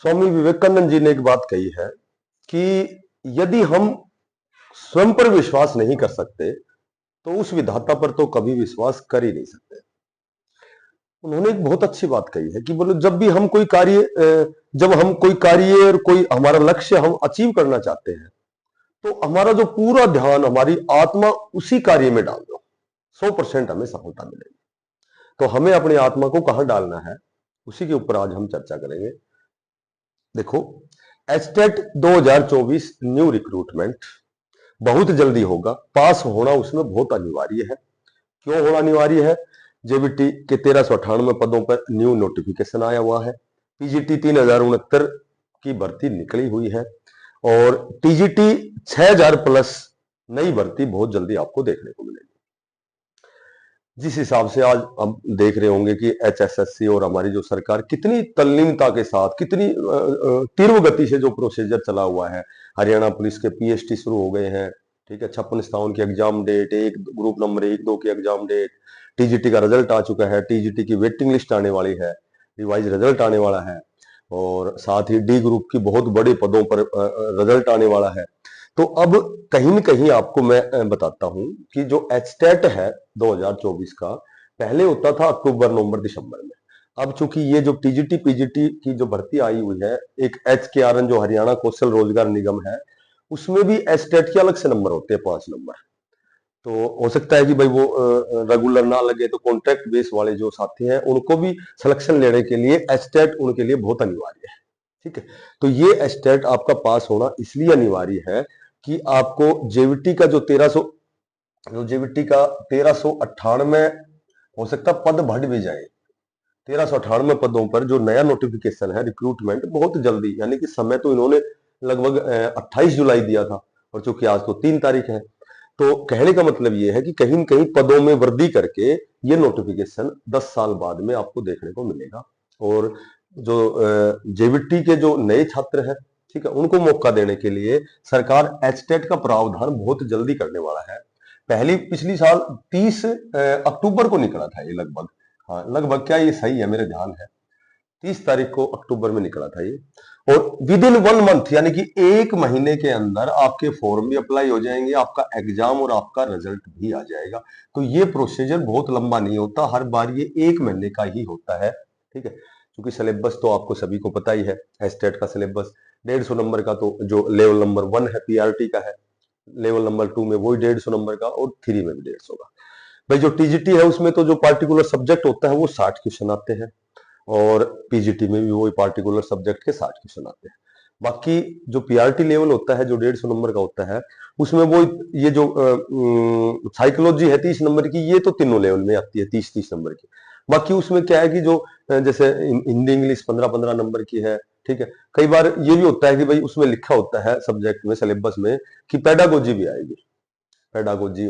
स्वामी विवेकानंद जी ने एक बात कही है कि यदि हम स्वयं पर विश्वास नहीं कर सकते तो उस विधाता पर तो कभी विश्वास कर ही नहीं सकते। उन्होंने एक बहुत अच्छी बात कही है कि बोलो जब भी हम कोई कार्य जब हम कोई कार्य और कोई हमारा लक्ष्य हम अचीव करना चाहते हैं तो हमारा जो पूरा ध्यान हमारी आत्मा उसी कार्य में डाल दो, 100% हमें सफलता मिलेगी। तो हमें अपनी आत्मा को कहां डालना है उसी के ऊपर आज हम चर्चा करेंगे। देखो, एचटेट 2024 न्यू रिक्रूटमेंट बहुत जल्दी होगा। पास होना उसमें बहुत अनिवार्य है। क्यों होना अनिवार्य है? जेबीटी के 1398 पदों पर न्यू नोटिफिकेशन आया हुआ है। पीजीटी 3069 की भर्ती निकली हुई है और टीजीटी 6000 प्लस नई भर्ती बहुत जल्दी आपको देखने को मिलेगी। जिस हिसाब से आज हम देख रहे होंगे कि एचएसएससी और हमारी जो सरकार कितनी तल्लीनता के साथ, कितनी तीव्र गति से जो प्रोसीजर चला हुआ है। हरियाणा पुलिस के पीएसटी शुरू हो गए हैं, ठीक है। 56-57 की एग्जाम डेट, एक ग्रुप नंबर 1-2 की एग्जाम डेट, टीजीटी का रिजल्ट आ चुका है, टीजीटी की वेटिंग लिस्ट आने वाली है, रिवाइज रिजल्ट आने वाला है और साथ ही डी ग्रुप की बहुत बड़े पदों पर रिजल्ट आने वाला है। तो अब कहीं न कहीं आपको मैं बताता हूं कि जो एचटेट है 2024 का, पहले होता था अक्टूबर, नवंबर, दिसंबर में। अब चूंकि ये जो टीजीटी पीजीटी की जो भर्ती आई हुई है, एक एचकेआरएन जो हरियाणा कौशल रोजगार निगम है, उसमें भी एचटेट के अलग से नंबर होते हैं, 5 नंबर। तो हो सकता है कि भाई वो रेगुलर ना लगे तो कॉन्ट्रैक्ट बेस वाले जो साथी हैं उनको भी सिलेक्शन लेने के लिए एचटेट उनके लिए बहुत अनिवार्य है, ठीक है। तो ये एचटेट आपका पास होना इसलिए अनिवार्य है कि आपको जेवीटी का जो 1398 हो सकता पद बढ़ भी जाए। 1398 पदों पर जो नया नोटिफिकेशन है रिक्रूटमेंट बहुत जल्दी, यानी कि समय तो इन्होंने लगभग 28 जुलाई दिया था और चूंकि आज तो 3 तारीख है, तो कहने का मतलब ये है कि कहीं न कहीं पदों में वृद्धि करके ये नोटिफिकेशन 10 साल बाद में आपको देखने को मिलेगा। और जो जेवीटी के जो नए छात्र हैं, ठीक है, उनको मौका देने के लिए सरकार एचटेट का प्रावधान बहुत जल्दी करने वाला है। पिछली साल 30 अक्टूबर को निकला था ये लगभग, हाँ लगभग, क्या ये सही है, मेरे ध्यान है 30 तारीख को अक्टूबर में निकला था ये। और विद इन 1 मंथ, यानी कि 1 महीने के अंदर आपके फॉर्म भी अप्लाई हो जाएंगे, आपका एग्जाम और आपका रिजल्ट भी आ जाएगा। तो ये प्रोसीजर बहुत लंबा नहीं होता, हर बार ये 1 महीने का ही होता है, ठीक है। क्योंकि सिलेबस तो आपको सभी को पता ही है, एस्टेट का सिलेबस 150 नंबर का, तो जो लेवल नंबर 1 है पीआरटी का है, लेवल नंबर 2 में वही 150 नंबर का और 3 में भी 150 का। भाई जो टीजीटी है उसमें तो जो पार्टिकुलर सब्जेक्ट होता है वो 60 क्वेश्चन आते हैं और पीजीटी में भी वही पार्टिकुलर सब्जेक्ट के 60 क्वेश्चन आते हैं। बाकी जो पीआरटी लेवल होता है जो 150 नंबर का होता है, उसमें वो ये जो साइकोलॉजी है 30 नंबर की, ये तो तीनों लेवल में आती है 30-30 नंबर की। बाकी उसमें क्या है कि जो जैसे हिंदी इंग्लिश 15-15 नंबर की है, ठीक है। कई बार ये भी होता है कि भाई उसमें लिखा होता है सब्जेक्ट में, सिलेबस में, कि पेडागोजी भी आएगी, पेडागोजी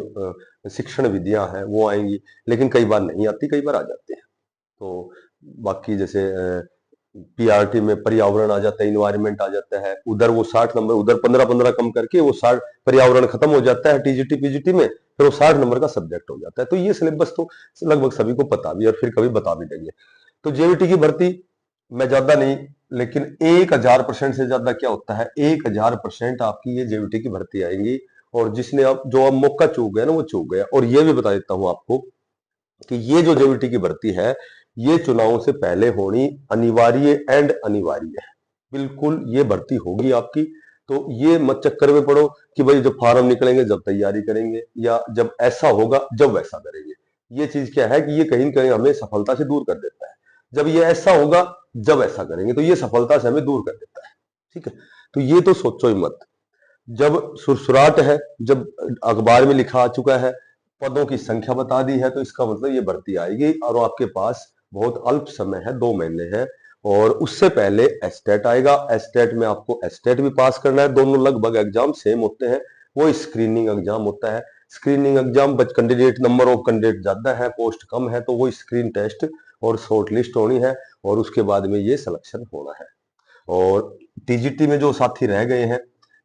शिक्षण विधियां हैं वो आएंगी, लेकिन कई बार नहीं आती, कई बार आ जाती है। तो बाकी जैसे पीआरटी में पर्यावरण आ जाता है, इन्वायरमेंट आ जाता है, उधर वो 60 नंबर, उधर 15-15 कम करके वो 60 पर्यावरण खत्म हो जाता है टीजीटी पीजीटी में, फिर वो 60 नंबर का सब्जेक्ट हो जाता है। तो ये सिलेबस तो लगभग सभी को पता भी और फिर कभी बता भी देंगे। तो जेवीटी की भर्ती मैं ज्यादा नहीं, लेकिन 1000% से ज्यादा क्या होता है, 1000% आपकी ये जेवीटी की भर्ती आएंगी। और जिसने अब जो अब मौका चूक गया ना, वो चूक गया। और ये भी बता देता हूं आपको कि ये जो जेवीटी की भर्ती है, ये चुनावों से पहले होनी अनिवार्य एंड अनिवार्य है, बिल्कुल ये भर्ती होगी आपकी। तो ये मत चक्कर में पड़ो कि भाई जब फार्म निकलेंगे जब तैयारी करेंगे, या जब ऐसा होगा जब वैसा करेंगे। ये चीज क्या है कि ये कहीं न कहीं हमें सफलता से दूर कर देता है। जब ये ऐसा होगा जब ऐसा करेंगे, तो ये सफलता से हमें दूर कर देता है, ठीक है। तो ये तो सोचो ही मत। जब सुरसुराट है, जब अखबार में लिखा आ चुका है, पदों की संख्या बता दी है, तो इसका मतलब ये भर्ती आएगी और आपके पास बहुत अल्प समय है, 2 महीने है। और उससे पहले एस्टेट आएगा। एस्टेट में आपको एस्टेट भी पास करना है, दोनों लगभग एग्जाम सेम होते हैं। वो स्क्रीनिंग एग्जाम होता है। Screening exam candidate, number of candidate ज्यादा है, पोस्ट कम है, तो वो स्क्रीन टेस्ट और शॉर्ट लिस्ट होनी है और उसके बाद में ये सिलेक्शन होना है। और टीजीटी में जो साथी रह गए हैं,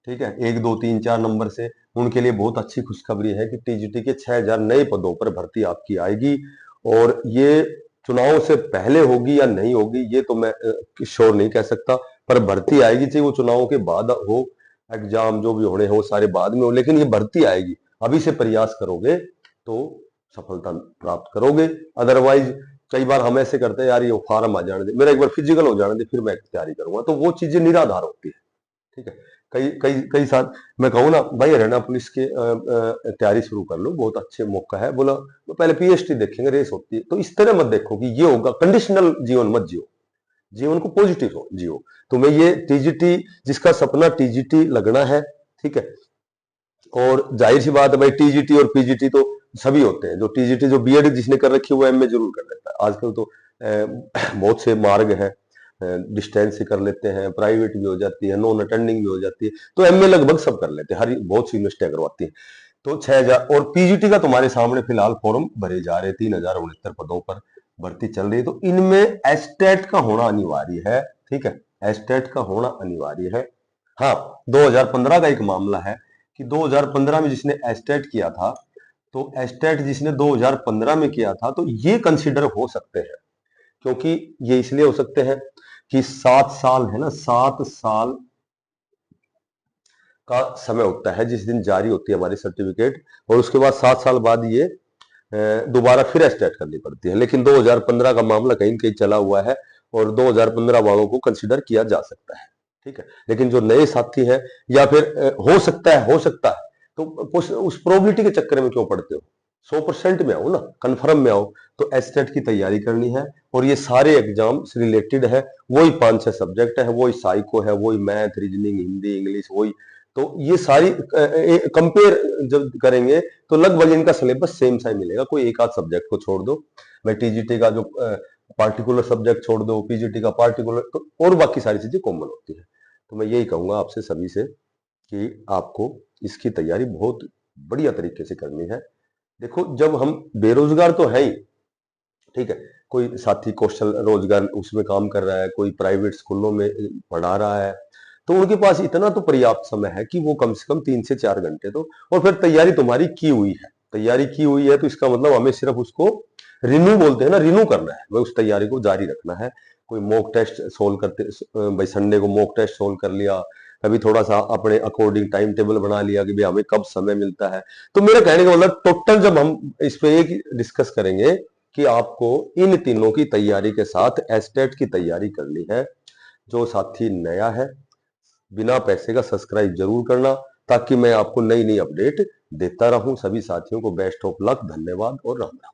ठीक है, 1 2 3 4 नंबर से, उनके लिए बहुत अच्छी खुशखबरी है कि टीजीटी के 6000 नए पदों पर भर्ती आपकी आएगी। और ये चुनाव से पहले होगी या नहीं होगी ये तो मैं श्योर नहीं कह सकता, पर भर्ती आएगी, चाहे वो चुनावों के बाद हो, एग्जाम जो भी होने हो सारे बाद में हो, लेकिन ये भर्ती आएगी। अभी से प्रयास करोगे तो सफलता प्राप्त करोगे। अदरवाइज कई बार हम ऐसे करते हैं, यार ये फॉर्म आ जाने दे, मेरा एक बार फिजिकल हो जाने दे, फिर मैं तैयारी करूंगा, तो वो चीजें निराधार होती है। ठीक है, कई कई कई साल मैं कहूँ ना, भाई हरियाणा पुलिस के तैयारी शुरू कर लो, बहुत अच्छे मौका है। बोला तो पहले पीएचडी देखेंगे, रेस होती है, तो इस तरह मत देखो कि ये होगा, कंडीशनल जीवन मत जियो, जीवन को पॉजिटिव हो जियो। तुम्हें ये टीजीटी, जिसका सपना टीजीटी लगना है, ठीक है, और जाहिर सी बात है भाई, टीजीटी और पीजीटी तो सभी होते हैं। जो टीजीटी, जो बीएड जिसने कर रखी है वो एमए जरूर कर लेता है। आजकल तो बहुत से मार्ग हैं, डिस्टेंस से कर लेते हैं, प्राइवेट भी हो जाती है, नॉन अटेंडिंग भी हो जाती है, तो एमए लगभग सब कर लेते हैं, हर बहुत सी यूनिवर्सिटियां करवाती है। तो 6000, और पीजीटी का तुम्हारे सामने फिलहाल फॉर्म भरे जा रहे हैं, 3069 पदों पर भर्ती चल रही है। तो इनमें एस्टेट का होना अनिवार्य है, ठीक है, एस्टेट का होना अनिवार्य है। हाँ, 2015 का एक मामला है कि 2015 में जिसने एस्टेट किया था, तो एस्टेट जिसने 2015 में किया था, तो ये कंसिडर हो सकते हैं, क्योंकि ये इसलिए हो सकते हैं कि 7 साल है ना, 7 साल का समय होता है जिस दिन जारी होती है हमारी सर्टिफिकेट, और उसके बाद 7 साल बाद ये दोबारा फिर एस्टेट करनी पड़ती है। लेकिन 2015 का मामला कहीं कहीं चला हुआ है, और 2015 वालों को कंसिडर किया जा सकता है, ठीक है। लेकिन जो नए साथी हैं, या फिर हो सकता है, तो उस प्रोबेबिलिटी के चक्कर में क्यों पड़ते हो? 100% में आओ ना, कन्फर्म में आओ। तो एस्टेट की तैयारी करनी है, और ये सारे एग्जाम से रिलेटेड है, वही 5-6 सब्जेक्ट है, वही साइको है, वही मैथ, रीजनिंग, हिंदी, इंग्लिश, वही। तो ये सारी कंपेयर जब करेंगे तो लगभग इनका सिलेबस सेम सा ही मिलेगा, कोई एक आध सब्जेक्ट को छोड़ दो। मैं टीजीटी का जो पार्टिकुलर सब्जेक्ट छोड़ दो, पीजीटी का पार्टिकुलर, तो और बाकी सारी चीजें कॉमन होती है। तो मैं यही कहूंगा आपसे सभी से कि आपको इसकी तैयारी बहुत बढ़िया तरीके से करनी है। देखो, जब हम बेरोजगार तो है ही, ठीक है, कोई साथी कौशल रोजगार उसमें काम कर रहा है, कोई प्राइवेट स्कूलों में पढ़ा रहा है, तो उनके पास इतना तो पर्याप्त समय है कि वो कम से कम 3 से 4 घंटे तो, और फिर तैयारी तुम्हारी की हुई है, तैयारी की हुई है, तो इसका मतलब हमें सिर्फ उसको रिन्यू बोलते हैं ना, रिन्यू करना है, वह उस तैयारी को जारी रखना है। कोई मॉक टेस्ट सोल्व करते, भाई संडे को मॉक टेस्ट सोल्व कर लिया, कभी थोड़ा सा अपने अकॉर्डिंग टाइम टेबल बना लिया कि भाई हमें कब समय मिलता है। तो मेरा कहने का मतलब, टोटल जब हम इस पे एक डिस्कस करेंगे कि आपको इन तीनों की तैयारी के साथ एस्टेट की तैयारी करनी है। जो साथी नया है, बिना पैसे का सब्सक्राइब जरूर करना, ताकि मैं आपको नई नई अपडेट देता रहूं। सभी साथियों को बेस्ट ऑफ लक, धन्यवाद और राम राम।